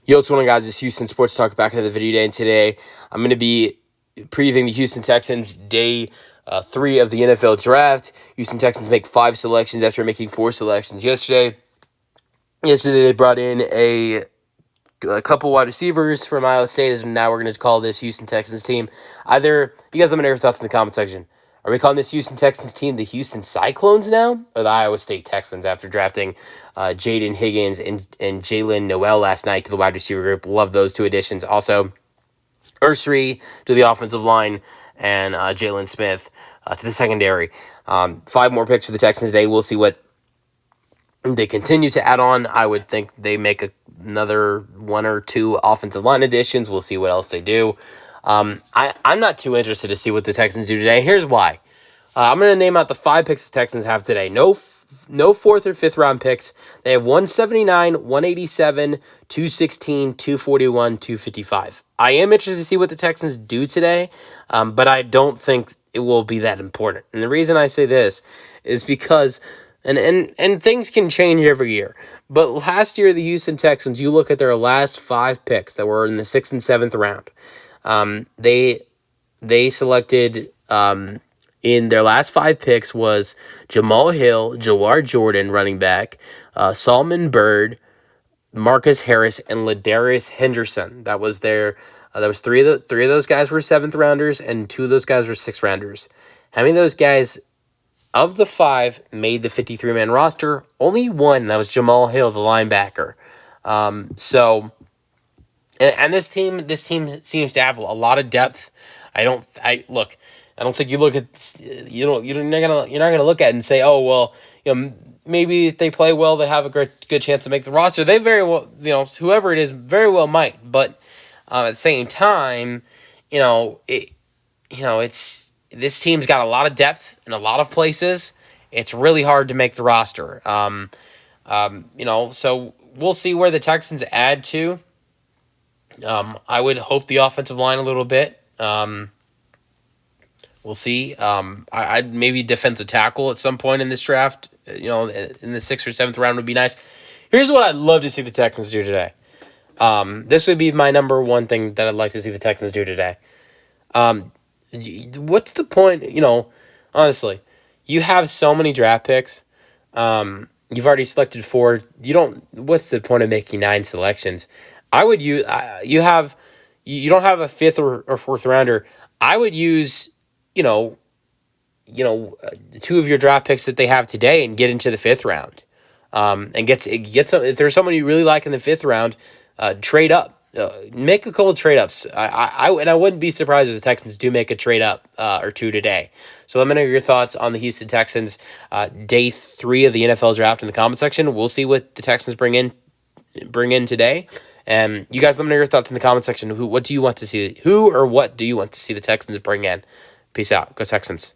Yo, what's going on, guys? It's Houston Sports Talk back into the video day, and today I'm going to be previewing the Houston Texans day 3 of the NFL Draft. Houston Texans make 5 selections after making 4 selections yesterday. Yesterday they brought in a couple wide receivers from Iowa State, as now we're going to call this Houston Texans team. You guys let me know your thoughts in the comment section. Are we calling this Houston Texans team the Houston Cyclones now, or the Iowa State Texans after drafting Jaden Higgins and Jalen Noel last night to the wide receiver group? Love those 2 additions. Also, Ursary to the offensive line and Jalen Smith to the secondary. 5 more picks for the Texans today. We'll see what they continue to add on. I would think they make another 1 or 2 offensive line additions. We'll see what else they do. I'm not too interested to see what the Texans do today. Here's why. I'm going to name out the 5 picks the Texans have today. No 4th or 5th round picks. They have 179, 187, 216, 241, 255. I am interested to see what the Texans do today, but I don't think it will be that important. And the reason I say this is because, and things can change every year, but last year the Houston Texans, you look at their last 5 picks that were in the 6th and 7th round. They selected in their last 5 picks was Jamal Hill, Jawar Jordan, running back, Solomon Byrd, Marcus Harris, and Ladarius Henderson. That was 3 of those guys were 7th rounders, and 2 of those guys were 6th rounders. How many of those guys of the 5 made the 53-man roster? Only 1, and that was Jamal Hill, the linebacker. And this team seems to have a lot of depth. I don't think you look at you're not gonna look at it and say, oh well, maybe if they play well, they have a good chance to make the roster. They very well, whoever it is, very well might. But at the same time, it's this team's got a lot of depth in a lot of places. It's really hard to make the roster. So we'll see where the Texans add to. I would hope the offensive line a little bit. We'll see. I'd maybe defensive tackle at some point in this draft. In the 6th or 7th round would be nice. Here's what I'd love to see the Texans do today. This would be my number 1 thing that I'd like to see the Texans do today. What's the point? Honestly, you have so many draft picks. You've already selected 4. What's the point of making 9 selections? I would use you don't have a 5th or 4th rounder. I would use 2 of your draft picks that they have today and get into the 5th round. And get some. If there's someone you really like in the 5th round, trade up. Make a couple of trade ups. I wouldn't be surprised if the Texans do make a trade up or 2 today. So let me know your thoughts on the Houston Texans day 3 of the NFL Draft in the comment section. We'll see what the Texans bring in today. And you guys let me know your thoughts in the comment section. What do you want to see the Texans bring in? Peace out. Go Texans.